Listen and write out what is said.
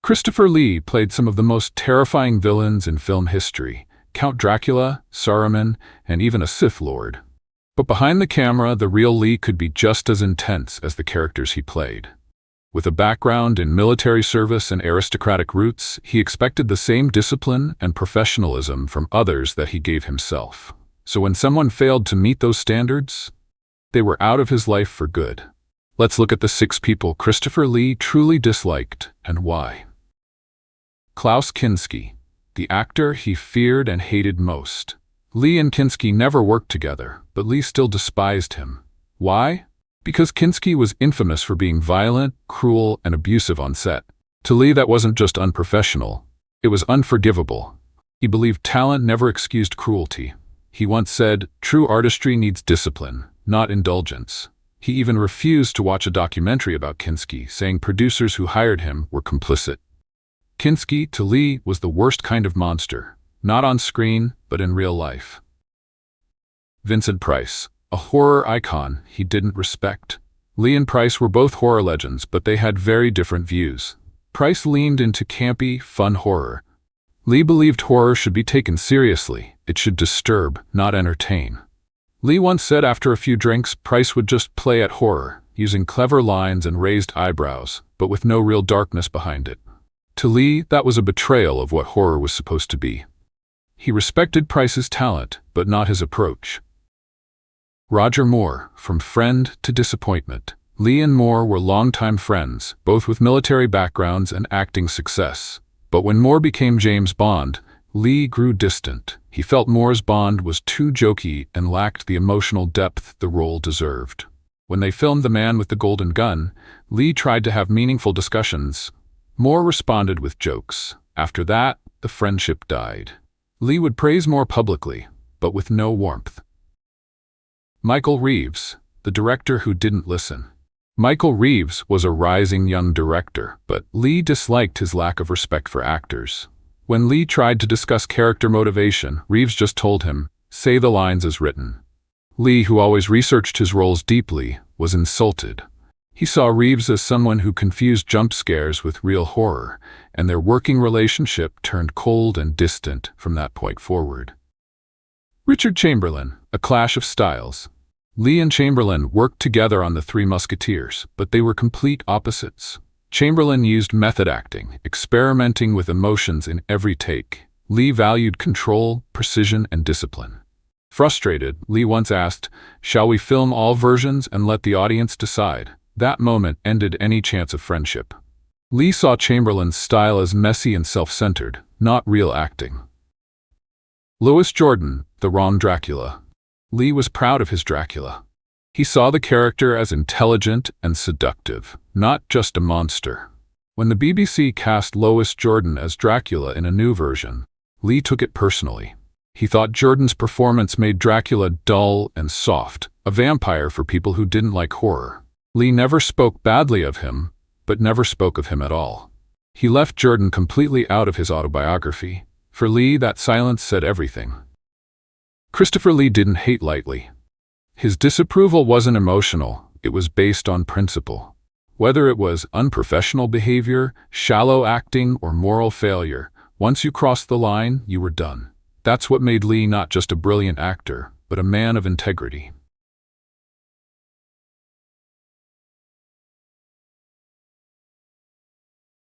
Christopher Lee played some of the most terrifying villains in film history: Count Dracula, Saruman, and even a Sith Lord. But behind the camera, the real Lee could be just as intense as the characters he played. With a background in military service and aristocratic roots, he expected the same discipline and professionalism from others that he gave himself. So when someone failed to meet those standards, they were out of his life for good. Let's look at the 6 people Christopher Lee truly disliked and why. Klaus Kinski, the actor he feared and hated most. Lee and Kinski never worked together, but Lee still despised him. Why? Because Kinski was infamous for being violent, cruel, and abusive on set. To Lee, that wasn't just unprofessional, it was unforgivable. He believed talent never excused cruelty. He once said, "True artistry needs discipline, not indulgence." He even refused to watch a documentary about Kinski, saying producers who hired him were complicit. Kinski, to Lee, was the worst kind of monster, not on screen, but in real life. Vincent Price, a horror icon he didn't respect. Lee and Price were both horror legends, but they had very different views. Price leaned into campy, fun horror. Lee believed horror should be taken seriously. It should disturb, not entertain. Lee once said after a few drinks, Price would just play at horror, using clever lines and raised eyebrows, but with no real darkness behind it. To Lee, that was a betrayal of what horror was supposed to be. He respected Price's talent, but not his approach. Roger Moore, from friend to disappointment. Lee and Moore were longtime friends, both with military backgrounds and acting success. But when Moore became James Bond, Lee grew distant. He felt Moore's Bond was too jokey and lacked the emotional depth the role deserved. When they filmed The Man with the Golden Gun, Lee tried to have meaningful discussions. Moore responded with jokes. After that, the friendship died. Lee would praise Moore publicly, but with no warmth. Michael Reeves, the director who didn't listen. Michael Reeves was a rising young director, but Lee disliked his lack of respect for actors. When Lee tried to discuss character motivation, Reeves just told him, "Say the lines as written." Lee, who always researched his roles deeply, was insulted. He saw Reeves as someone who confused jump scares with real horror, and their working relationship turned cold and distant from that point forward. Richard Chamberlain, a clash of styles. Lee and Chamberlain worked together on The Three Musketeers, but they were complete opposites. Chamberlain used method acting, experimenting with emotions in every take. Lee valued control, precision, and discipline. Frustrated, Lee once asked, "Shall we film all versions and let the audience decide?" That moment ended any chance of friendship. Lee saw Chamberlain's style as messy and self-centered, not real acting. Lois Jordan, the wrong Dracula. Lee was proud of his Dracula. He saw the character as intelligent and seductive, not just a monster. When the BBC cast Lois Jordan as Dracula in a new version, Lee took it personally. He thought Jordan's performance made Dracula dull and soft, a vampire for people who didn't like horror. Lee never spoke badly of him, but never spoke of him at all. He left Jordan completely out of his autobiography. For Lee, that silence said everything. Christopher Lee didn't hate lightly. His disapproval wasn't emotional, it was based on principle. Whether it was unprofessional behavior, shallow acting, or moral failure, once you crossed the line, you were done. That's what made Lee not just a brilliant actor, but a man of integrity.